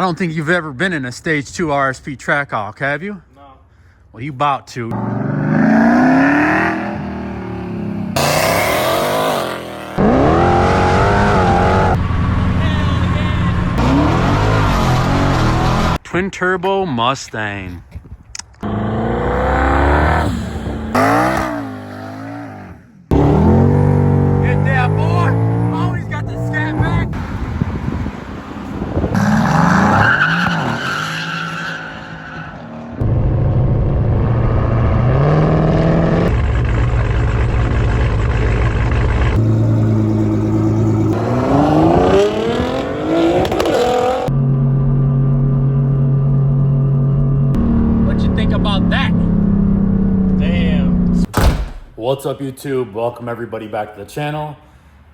don't think you've ever been in a Stage 2 RSP Trackhawk, have you? No. Well, you about to. Twin Turbo Mustang. Get that, boy! Always got the scat back. About that. Damn. What's up, YouTube? Welcome everybody back to the channel.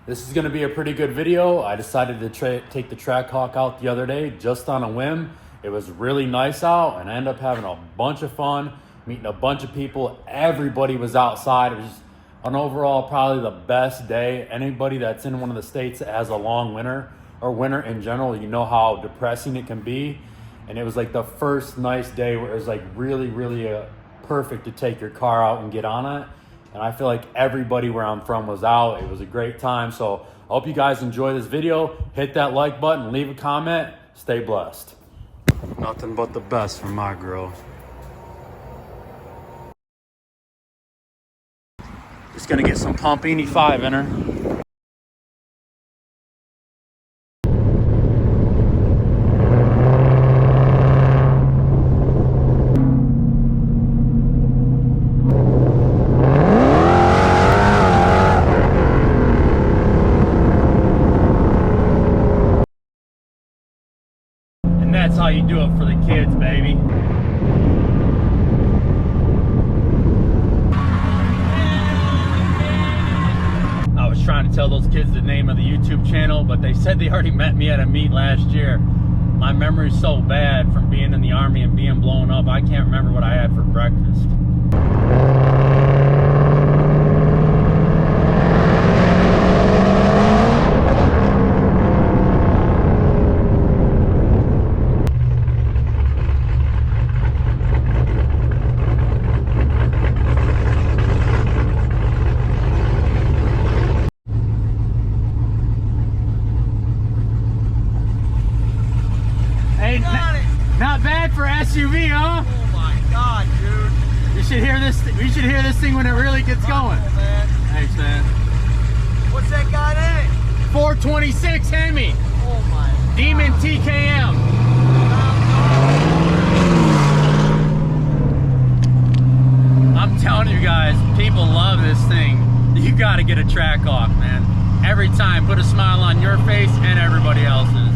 This is going to be a pretty good video. I decided to take the Trackhawk out the other day just on a whim. It was really nice out and I ended up having a bunch of fun, meeting a bunch of people. Everybody was outside. It was just an overall probably the best day. Anybody that's in one of the states that has a long winter or winter in general, you know how depressing it can be. And it was like the first nice day where it was like really perfect to take your car out and get on it. And I feel like everybody where I'm from was out. It was a great time. So I hope you guys enjoy this video. Hit that like button, leave a comment, stay blessed. Nothing but the best from my girl. Just gonna get some Pump 85 in her. That's how you do it for the kids, baby. I was trying to tell those kids the name of the YouTube channel, but they said they already met me at a meet last year. My memory's so bad from being in the Army and being blown up, I can't remember what I had for breakfast. Not bad for SUV, huh? Oh my god, dude. You should hear this. We should hear this thing when it really gets going. Man. Thanks, man. What's that got in it? 426 Hemi. Oh my god. Demon TKM. I'm telling you guys, people love this thing. You got to get a Trackhawk, man. Every time, put a smile on your face and everybody else's.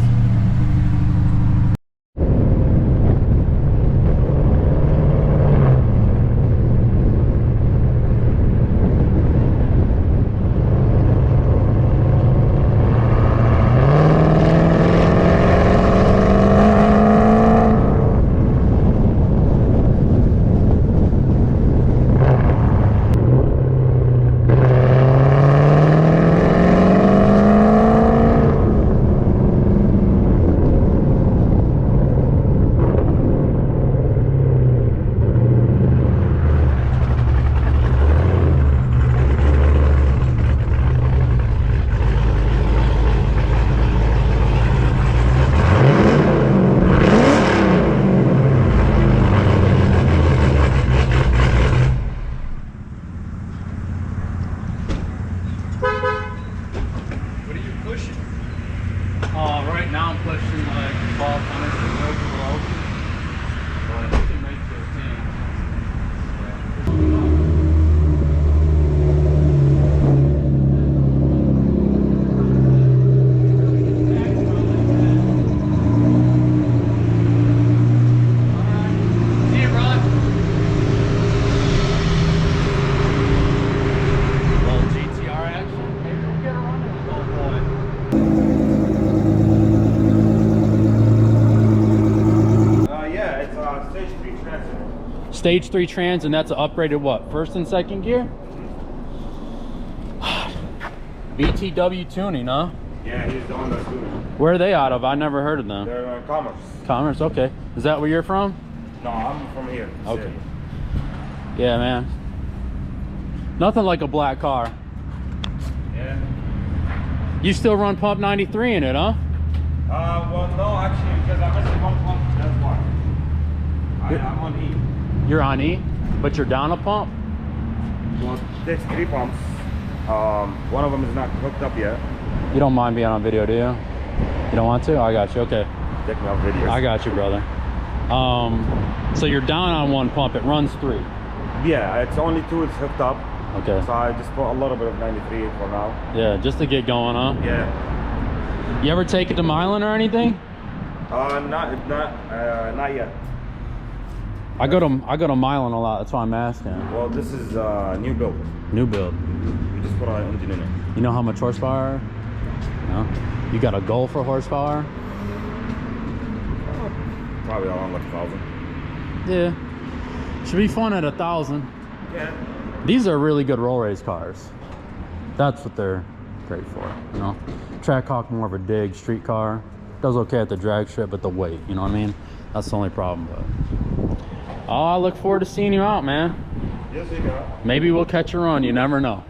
Right now I'm pushing like 1200 below, but it can make 15. See you, brother. Little GTR action. Maybe we'll get a run in this old boy. Stage 3 trans, and that's an upgraded what? First and second gear? BTW tuning, huh? Yeah, he's the one that's doing it. Where are they out of? I never heard of them. They're Commerce. Commerce, okay. Is that where you're from? No, I'm from here. Okay. Yeah, man. Nothing like a black car. Yeah. You still run pump 93 in it, huh? Well, no, actually, because I'm missing one pump. That's why. I'm on E. You're on E, but you're down a pump? Well, it takes 3 pumps. One of them is not hooked up yet. You don't mind being on video, do you? You don't want to? I got you. Okay. Take me off video. I got you, brother. So you're down on one pump. It runs 3. Yeah, it's only 2 it's hooked up. Okay. So I just put a little bit of 93 for now. Yeah, just to get going, huh? Yeah. You ever take it to Milan or anything? Not yet. I go to Milan a lot. That's why I'm asking. Well, this is new build. New build. We just put an engine in it. You know how much horsepower? No. You got a goal for horsepower? Probably around like 1,000. Yeah. Should be fun at 1,000. Yeah. These are really good roll race cars. That's what they're great for, you know. Trackhawk more of a dig street car. Does okay at the drag strip, but the weight, you know what I mean? That's the only problem. But oh, I look forward to seeing you out, man. Yes, you got. Maybe we'll catch a run. You never know.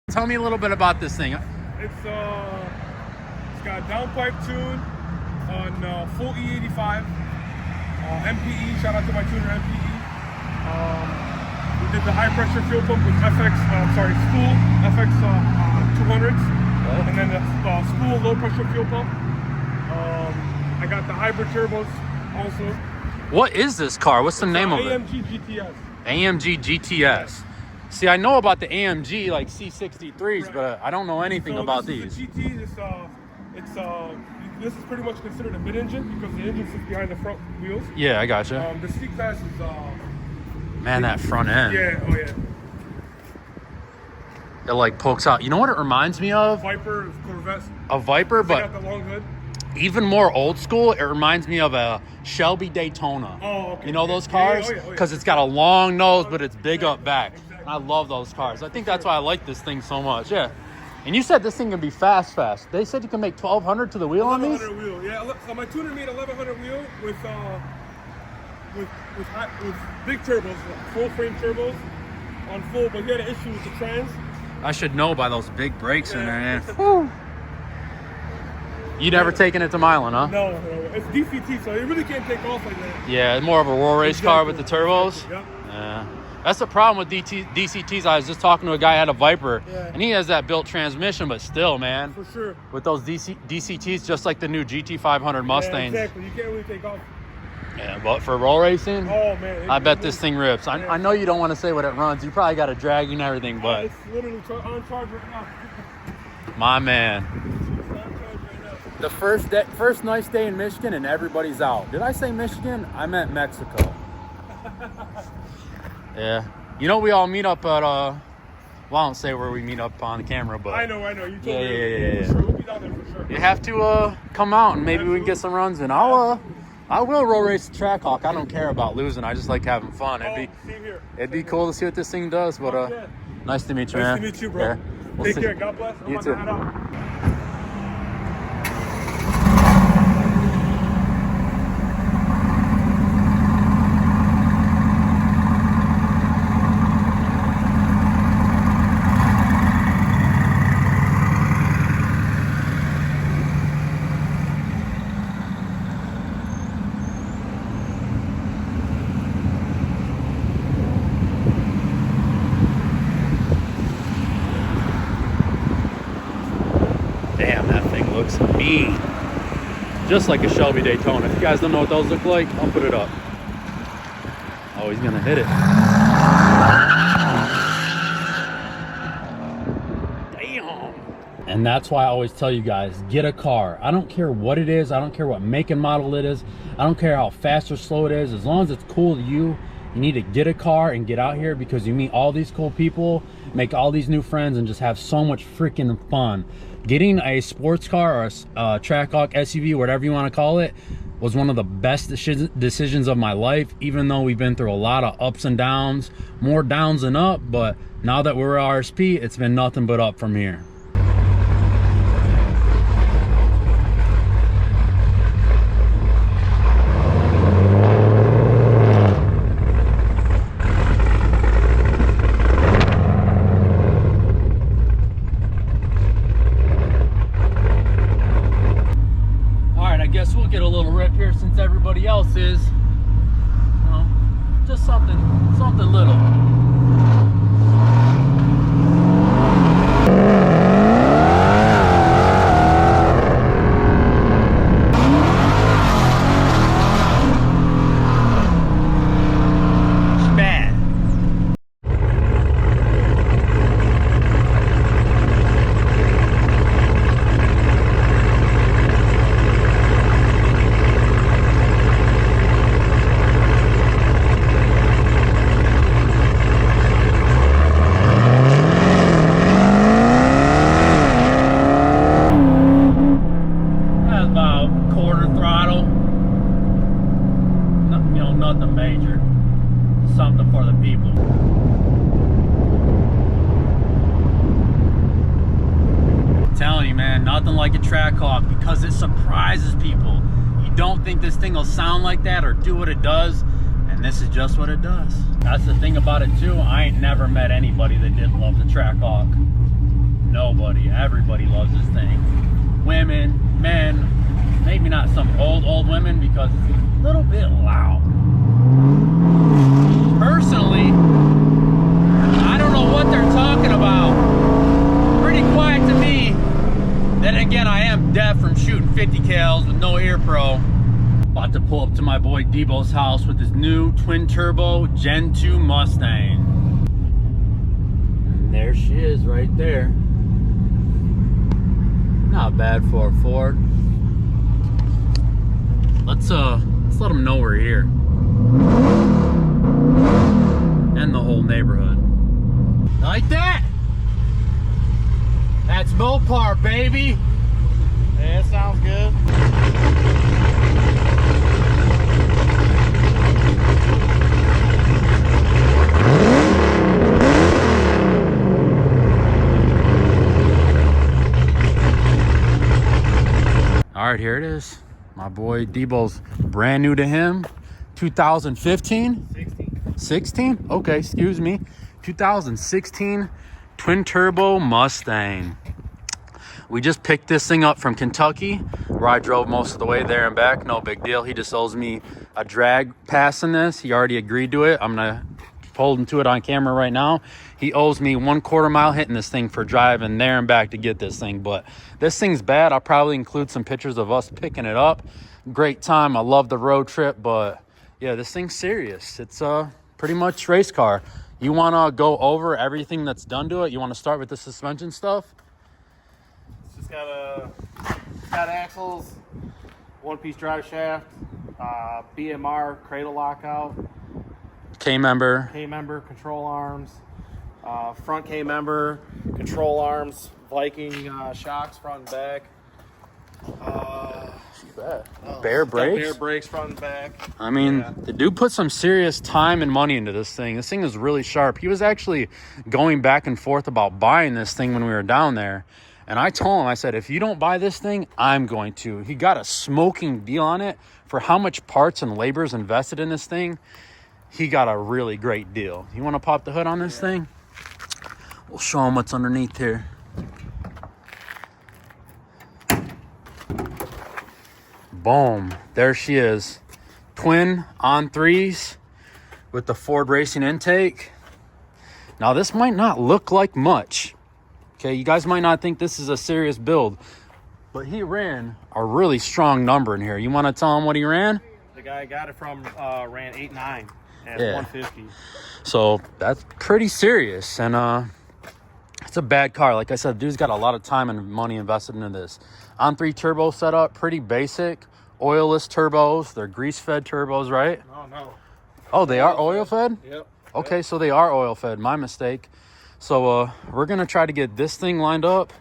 Tell me a little bit about this thing. It's got a downpipe tune on full E85, MPE. Shout out to my tuner MPE. We did the high pressure fuel pump with spool FX 200s, and then the spool low pressure fuel pump. I got the hybrid turbos also. What is this car? What's the name of it? AMG GTS. AMG GTS. See, I know about the AMG like C63s, Right. but I don't know anything about this these. Is the GT. This is pretty much considered a mid-engine because the engine sits behind the front wheels. Yeah, I gotcha. The C-Class is Man, that front end. yeah, oh yeah. It like pokes out. You know what it reminds me of? Viper, Corvette. A Viper, They got but the long hood. even more old school. It reminds me of a Shelby Daytona. Oh, okay. You know those Yeah, cars? oh, yeah, oh, yeah. Because it's got a long nose, but it's big up back. Exactly. I love those cars. I think that's why I like this thing so much. Yeah. And you said this thing can be fast. They said you can make 1,200 to the wheel on these? 1100 wheel, yeah. So my tuner made 1100 wheel with big turbos, full frame turbos on full, but he had an issue with the trans. I should know by those big brakes in there. Yeah. Yeah. Whew. You never taken it to Milan, huh? No, it's DCT, so it really can't take off like that. Yeah, more of a roll race car with the turbos. Yep. Yeah. That's the problem with DCTs. I was just talking to a guy who had a Viper, Yeah. and he has that built transmission, but still, man, For sure. with those DCTs, just like the new GT500 Mustangs. Yeah, exactly. You can't really take off. Yeah, but for roll racing, Oh man. I bet this thing rips. Yeah. I know you don't want to say what it runs. You probably got a drag and everything, but It's literally on charge right now. my man. It's on charge right now. The first nice day in Michigan and everybody's out. Did I say Michigan? I meant Mexico. Yeah. You know, we all meet up at, well, I don't say where we meet up on the camera, but I know. You told me. Yeah. For sure. We'll be down there for sure. you have to come out and maybe we can get some runs in. I will roll race the Trackhawk. I don't care about losing. I just like having fun. Same here. It'd be cool to see what this thing does, but Yeah. nice to meet you, Nice man. to meet you, bro. Yeah. We'll Take see. care. God bless. I'm You about too. to head out. Damn, that thing looks mean. Just like a Shelby Daytona. If you guys don't know what those look like, I'll put it up. Oh, he's gonna hit it. Damn. And that's why I always tell you guys, get a car. I don't care what it is. I don't care what make and model it is. I don't care how fast or slow it is. As long as it's cool to you, you need to get a car and get out here, because you meet all these cool people, make all these new friends, and just have so much freaking fun. Getting a sports car or a Trackhawk SUV, whatever you want to call it, was one of the best decisions of my life, even though we've been through a lot of ups and downs, more downs than up. But now that we're RSP, it's been nothing but up from here. Guess we'll get a little rip here since everybody else is. Well, just something little. Nothing major, something for the people. I'm telling you, man, nothing like a Trackhawk, because it surprises people. You don't think this thing will sound like that or do what it does, and this is just what it does. That's the thing about it too. I ain't never met anybody that didn't love the Trackhawk. Nobody. Everybody loves this thing. Women, men, maybe not some old women, because it's a little bit loud. Personally, I don't know what they're talking about. Pretty quiet to me. Then again, I am deaf from shooting 50 cals with no ear pro. About to pull up to my boy Debo's house with his new twin turbo Gen 2 Mustang. And there she is right there. Not bad for a Ford. Let's let them know we're here. And the whole neighborhood. Like that? That's Mopar, baby. Yeah, it sounds good. All right, here it is. My boy Debo's brand new to him. 2015? 16? Okay, excuse me. 2016 twin turbo Mustang. We just picked this thing up from Kentucky, where I drove most of the way there and back. No big deal. He just owes me a drag pass in this. He already agreed to it. I'm gonna hold him to it on camera right now. He owes me 1/4 mile hitting this thing for driving there and back to get this thing. But this thing's bad. I'll probably include some pictures of us picking it up. Great time. I love the road trip, but yeah, this thing's serious. It's pretty much race car. You want to go over everything that's done to it? You want to start with the suspension stuff? It's just got axles, one-piece drive shaft, BMR cradle lockout, K-member, control arms, front K-member, control arms, Viking shocks front and back. Bare brakes? Bare brakes front and back. I mean, yeah. The dude put some serious time and money into this thing. This thing is really sharp. He was actually going back and forth about buying this thing when we were down there. And I told him, I said, if you don't buy this thing, I'm going to. He got a smoking deal on it for how much parts and labor is invested in this thing. He got a really great deal. You want to pop the hood on this thing? We'll show him what's underneath here. Boom, there she is. Twin on 3s with the Ford Racing intake. Now this might not look like much. Okay, you guys might not think this is a serious build, But he ran a really strong number in here. You want to tell him what he ran? The guy I got it from ran 8.9 at Yeah. 150. So that's pretty serious. And it's a bad car. Like I said, dude's got a lot of time and money invested into this. On 3 turbo setup, pretty basic. Oilless turbos. They're grease-fed turbos, right? No. Oh, they are oil-fed? Yep. Okay, so they are oil-fed. My mistake. So we're going to try to get this thing lined up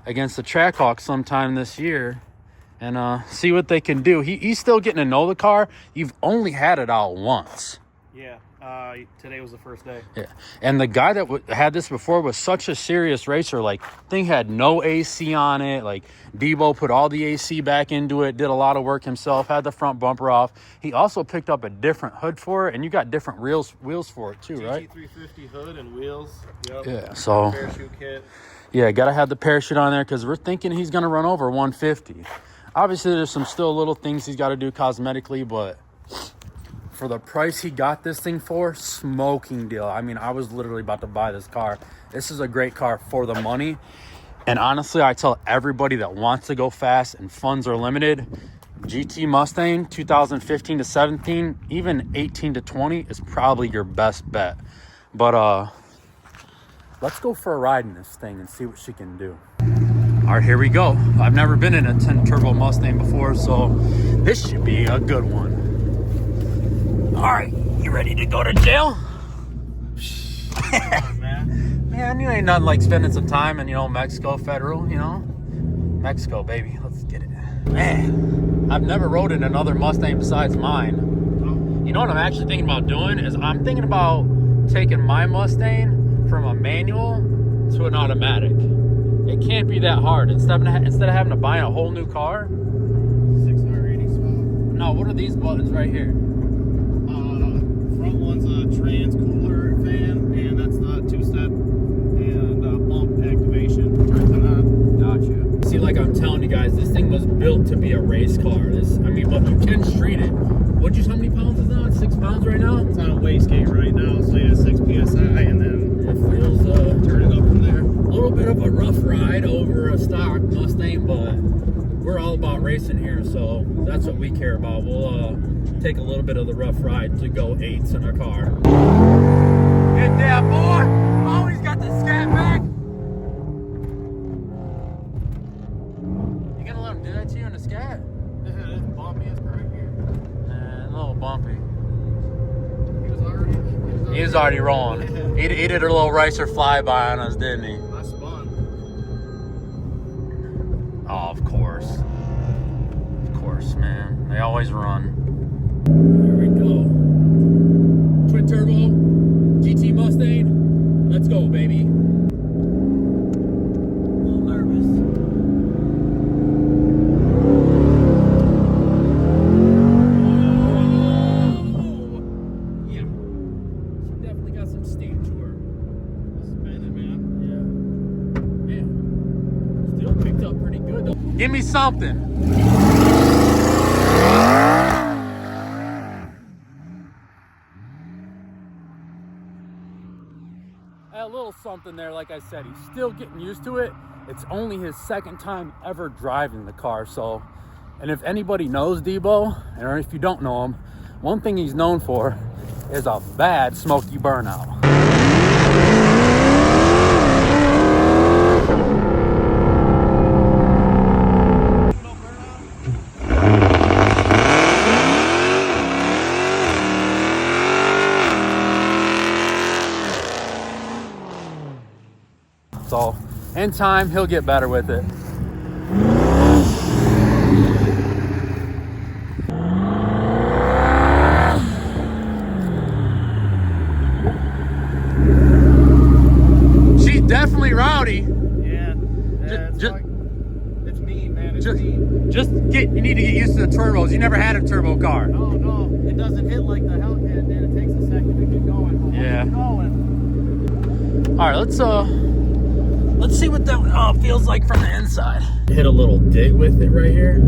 against the Trackhawk sometime this year and see what they can do. He's still getting to know the car. You've only had it out once. Yeah. Today was the first day. Yeah, and the guy that had this before was such a serious racer. Like, thing had no AC on it. Like, Debo put all the AC back into it, did a lot of work himself, had the front bumper off. He also picked up a different hood for it, and you got different wheels for it too, right? GT350 hood and wheels. Yep. Yeah, so Parachute kit. yeah, gotta have the parachute on there because we're thinking he's gonna run over 150. Obviously, there's some still little things he's got to do cosmetically, but for the price he got this thing for, smoking deal. I mean, I was literally about to buy this car. This is a great car for the money. And honestly, I tell everybody that wants to go fast and funds are limited, GT Mustang 2015 to 17, even 18 to 20 is probably your best bet. But let's go for a ride in this thing and see what she can do. All right, here we go. I've never been in a 10 turbo Mustang before, so this should be a good one. All right, you ready to go to jail? Man, you ain't nothing like spending some time in, Mexico federal, Mexico, baby. Let's get it. Man, I've never rode in another Mustang besides mine. You know what I'm actually thinking about doing is I'm thinking about taking my Mustang from a manual to an automatic. It can't be that hard. Instead of having to buy a whole new car. 680 swap. No, what are these buttons right here? Front one's a trans cooler fan, and that's the 2-step and bump activation. Turns it on. Gotcha. See, like I'm telling you guys, this thing was built to be a race car. But you can street it. How many pounds is that? It's 6 pounds right now? It's on a wastegate right now, so yeah, 6 PSI, and then It feels, turn it up from there. a little bit of a rough ride over a stock Mustang, but we're all about racing here, so that's what we care about. We'll take a little bit of the rough ride to go 8s in our car. Get that, boy! Oh, he's got the scat back! You gonna let him do that to you in the scat? Yeah, it's bumpy as right here. A little bumpy. He He was already rolling. He did a little racer flyby on us, didn't he? I spun. Oh, of course. Of course, man. They always run. There we go. Twin Turbo, GT Mustang. Let's go, baby. A little nervous. Oh, yeah. She definitely got some steam to her. Spinning, man. Yeah. Man. Still picked up pretty good, though. Give me something. A little something there, like I said. He's still getting used to it. It's only his second time ever driving the car, so. And if anybody knows Debo, or if you don't know him, one thing he's known for is a bad smoky burnout. So, in time, he'll get better with it. She's definitely rowdy. Yeah. Just- It's mean, man. It's Just, mean. you need to get used to the turbos. You never had a turbo car. No, it doesn't hit like the Hellcat, man. It takes a second to get going. But once Yeah. it's going, All right, let's see what that feels like from the inside. Hit a little dig with it right here.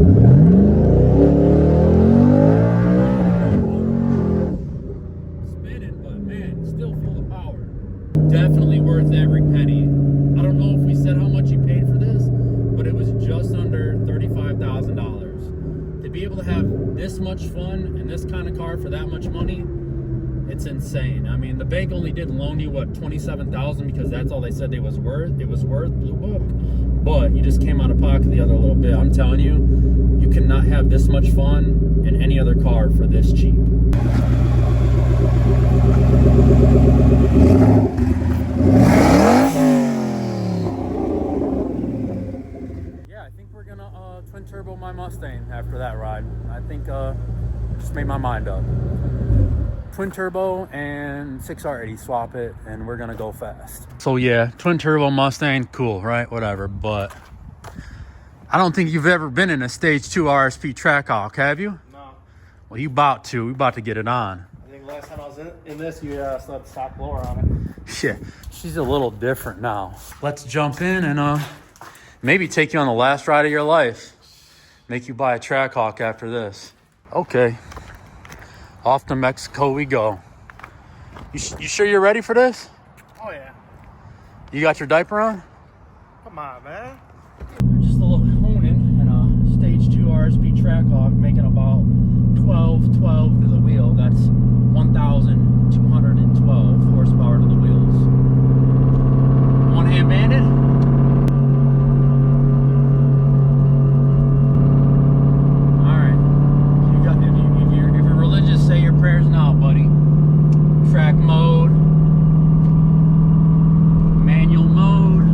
Spinning, but man, still full of power. Definitely worth every penny. I don't know if we said how much you paid for this, but it was just under $25,000. To be able to have this much fun in this kind of car for that much money, it's insane. I mean, the bank only did loan you what, $27,000 because that's all they said it was worth. It was worth, blue book. But you just came out of pocket the other little bit. I'm telling you, you cannot have this much fun in any other car for this cheap. Yeah, I think we're gonna twin turbo my Mustang after that ride. I think just made my mind up. Twin turbo and 6R80, swap it, and we're gonna go fast. So yeah, twin turbo Mustang, cool, right? Whatever, but I don't think you've ever been in a Stage 2 RSP Trackhawk, have you? No. Well, you about to. We about to get it on. I think last time I was in this, you still had the stock blower on it. Yeah, she's a little different now. Let's jump in and maybe take you on the last ride of your life. Make you buy a Trackhawk after this. Okay. Off to Mexico we go. You sure you're ready for this? Oh, yeah. You got your diaper on? Come on, man. Just a little honing in a Stage 2 RSP Trackhawk, making about 12 to the wheel. That's 1,212 horsepower to the wheels. One hand banded. Prayers now, buddy. Track mode, manual mode.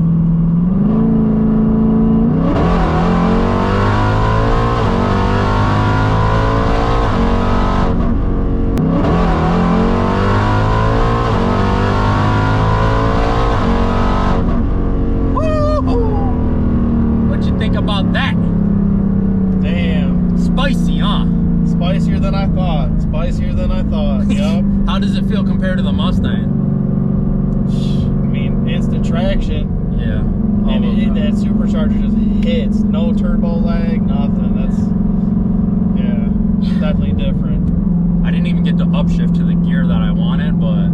Woo-hoo! What'd you think about that? Damn. Spicy, huh? Spicier than I thought. Spicier than I thought. Yup. How does it feel compared to the Mustang? I mean, instant traction. Yeah. And that supercharger just hits. No turbo lag, nothing. That's, yeah, definitely different. I didn't even get to upshift to the gear that I wanted, but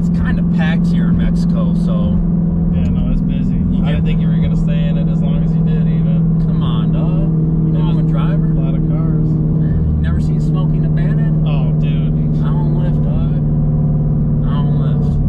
it's kind of packed here in Mexico, so. Yeah, no, it's busy. I didn't think you were going to stay in it as long as you did, even. Come on, dog. You know I'm a driver. A lot of cars. Never seen Smoking the Bandit? Oh, dude. I don't lift, dog. I don't lift.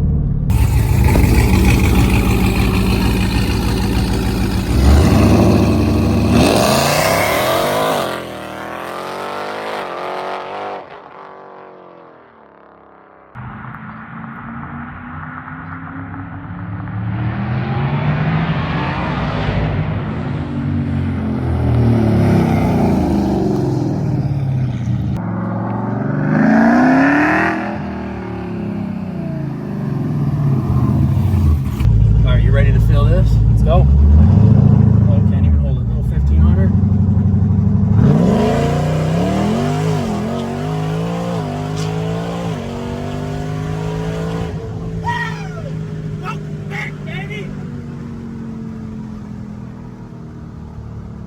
Ready to feel this? Let's go. Oh, can't even hold it. Little 1500. Welcome back, baby.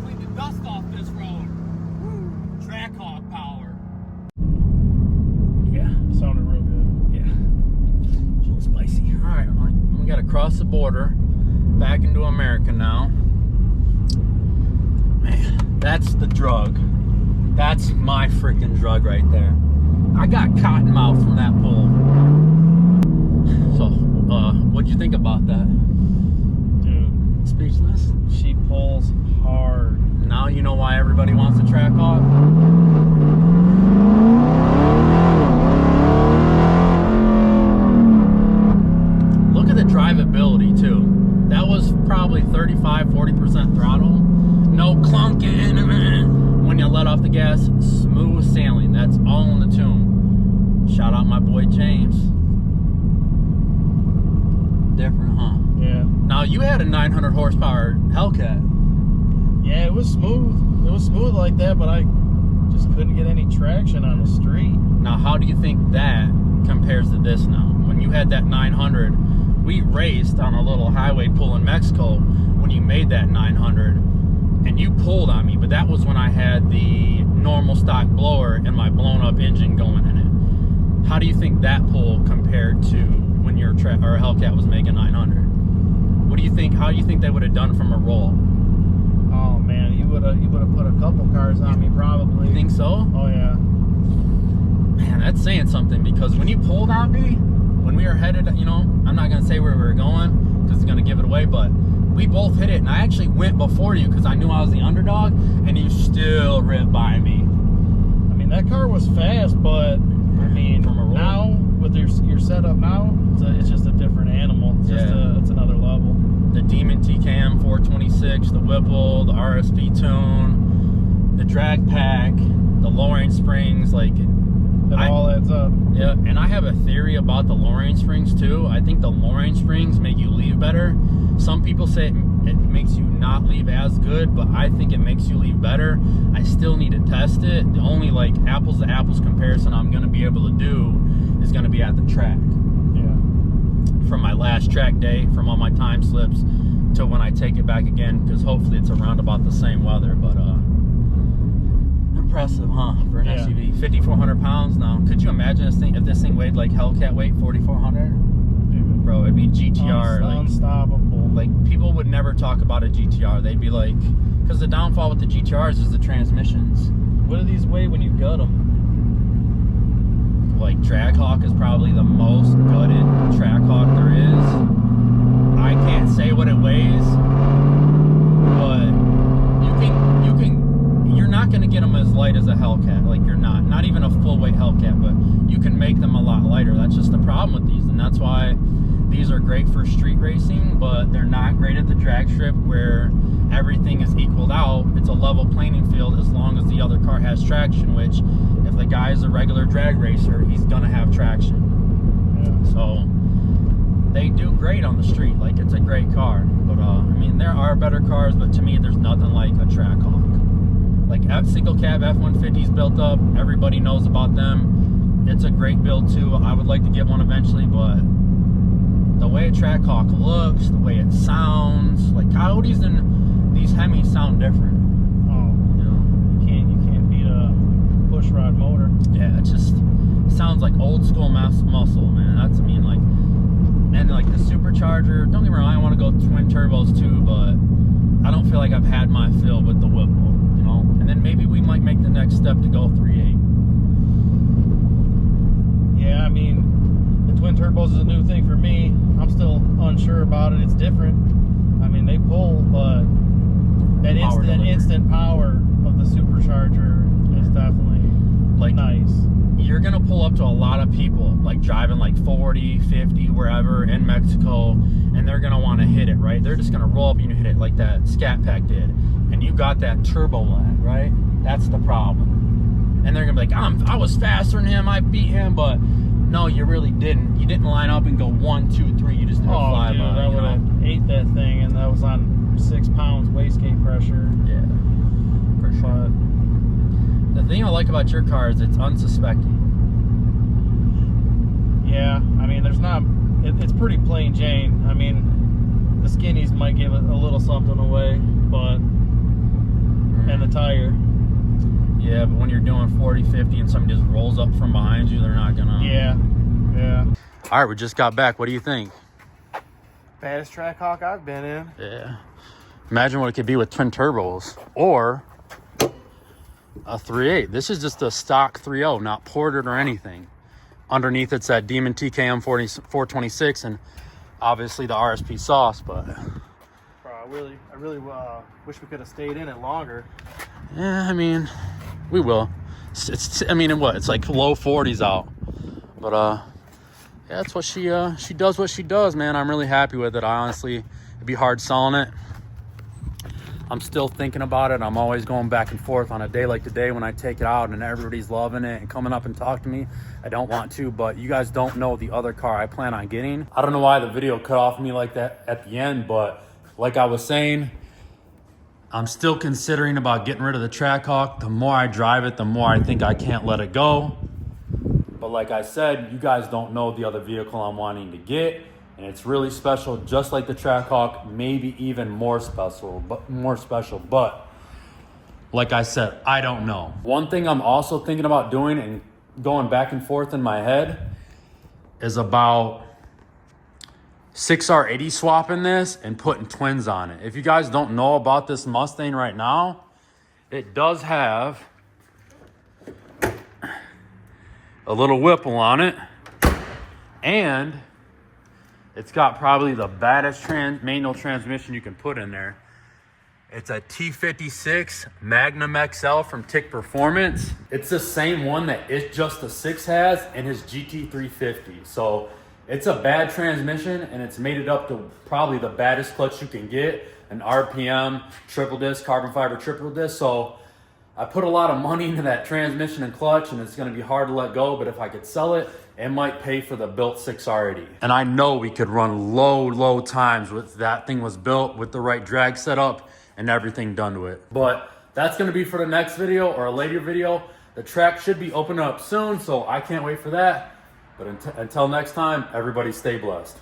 Clean the dust off this road. Trackhawk power. Yeah, Sounded real good. yeah. It's a little spicy. All right, we got to cross the border. Back into America now. Man, that's the drug. That's my freaking drug right there. I got cotton mouth from that pull. So, what'd you think about that? Dude, Speechless? she pulls hard. Now you know why everybody wants a Trackhawk? Look at the drivability too. That was probably 35-40% throttle. No clunking. When you let off the gas, smooth sailing. That's all in the tune. Shout out my boy James. Different, huh? Yeah. Now you had a 900 horsepower Hellcat. Yeah, it was smooth. It was smooth like that, but I just couldn't get any traction on the street. Now how do you think that compares to this now? When you had that 900, we raced on a little highway pull in Mexico when you made that 900 and you pulled on me, but that was when I had the normal stock blower and my blown up engine going in it. How do you think that pull compared to when your Hellcat was making 900? What do you think? How do you think they would have done from a roll? Oh man, you would have couple cars on me, probably. You think so? Oh, yeah. Man, that's saying something, because when you pulled on me, when we were headed, you know, I'm not going to say where we were going because it's going to give it away, but we both hit it, and I actually went before you because I knew I was the underdog, and you still ripped by me. I mean, that car was fast, but, I mean, now, with your setup now, it's just a different animal. It's just it's another level. The Demon TKM 426, the Whipple, the RSP tune, the drag pack, the lowering springs, like... It all adds up. Yeah, and I have a theory about the lowering springs too. I think the lowering springs make you leave better. Some people say it makes you not leave as good, but I think it makes you leave better. I still need to test it. The only like apples to apples comparison I'm going to be able to do is going to be at the track. Yeah. From my last track day, from all my time slips to when I take it back again, because hopefully it's around about the same weather. But impressive, huh, for an SUV. 5,400 pounds now. Could you imagine this thing, if this thing weighed like Hellcat weight, 4,400? Bro, it'd be GTR. Unstoppable. Like people would never talk about a GTR. They'd be like, because the downfall with the GTRs is the transmissions. What do these weigh when you gut them? Like Trackhawk is probably the most gutted Trackhawk there is. I can't say what it weighs, but you're not going to get them as light as a Hellcat. Like you're not even a full weight Hellcat, but you can make them a lot lighter. That's just the problem with these, and that's why these are great for street racing, but they're not great at the drag strip where everything is equaled out. It's a level playing field as long as the other car has traction, which if the guy is a regular drag racer, he's going to have traction. Yeah. So they do great on the street. Like it's a great car, but I mean there are better cars, but to me there's nothing like a Trackhawk. Like single cab F-150s built up, everybody knows about them. It's a great build too. I would like to get one eventually, but the way a Trackhawk looks, the way it sounds, like Coyotes and these Hemis sound different. Oh, you know, you can't beat a push rod motor. Yeah, it just sounds like old school muscle, man. That's, I mean, like, and like the supercharger. Don't get me wrong, I want to go twin turbos too, but I don't feel like I've had my fill with the Whipple. And then maybe we might make the next step to go 3.8. Yeah, I mean, the twin turbos is a new thing for me. I'm still unsure about it. It's different. I mean, they pull, but that instant power of the supercharger is definitely like nice. You're gonna pull up to a lot of people like driving like 40, 50, wherever in Mexico, and they're gonna want to hit it, right? They're just gonna roll up and you hit it like that Scat Pack did. And you got that turbo lag, right? That's the problem. And they're gonna be like, I was faster than him, I beat him, but no, you really didn't. You didn't line up and go 1, 2, 3. You just did a flyby. Dude, I would have ate that thing, and that was on 6 pounds wastegate pressure. Yeah, for sure. The thing I like about your car is it's unsuspecting. Yeah, I mean, there's not. It's pretty plain Jane. I mean, the skinnies might give it a little something away, but. And the tire. Yeah, but when you're doing 40, 50 and somebody just rolls up from behind you, they're not gonna... Yeah. All right, we just got back. What do you think? Baddest Trackhawk I've been in. Yeah. Imagine what it could be with twin turbos. Or a 3.8. This is just a stock 3.0, not ported or anything. Underneath it's that Demon TKM 426 and obviously the RSP sauce, but... I really wish we could have stayed in it longer. Yeah, I mean, we will. I mean, it's like low 40s out. But yeah, that's what she does what she does, man. I'm really happy with it. Honestly, it'd be hard selling it. I'm still thinking about it. I'm always going back and forth on a day like today when I take it out and everybody's loving it and coming up and talk to me. I don't want to, but you guys don't know the other car I plan on getting. I don't know why the video cut off me like that at the end, but like I was saying, I'm still considering about getting rid of the Trackhawk. The more I drive it, the more I think I can't let it go. But like I said, you guys don't know the other vehicle I'm wanting to get, and it's really special, just like the Trackhawk, maybe even more special. But like I said, I don't know. One thing I'm also thinking about doing and going back and forth in my head is about 6R80 swapping this and putting twins on it. If you guys don't know about this Mustang right now, it does have a little Whipple on it, and it's got probably the baddest manual transmission you can put in there. It's a T56 Magnum XL from Tick Performance. It's the same one that It's Just a 6 has in his GT350. So it's a bad transmission, and it's made it up to probably the baddest clutch you can get, an RPM, triple disc, carbon fiber triple disc. So I put a lot of money into that transmission and clutch, and it's gonna be hard to let go, but if I could sell it, it might pay for the built 6R80. And I know we could run low times with that thing was built with the right drag setup and everything done to it. But that's gonna be for the next video or a later video. The track should be opening up soon, so I can't wait for that. But until next time, everybody stay blessed.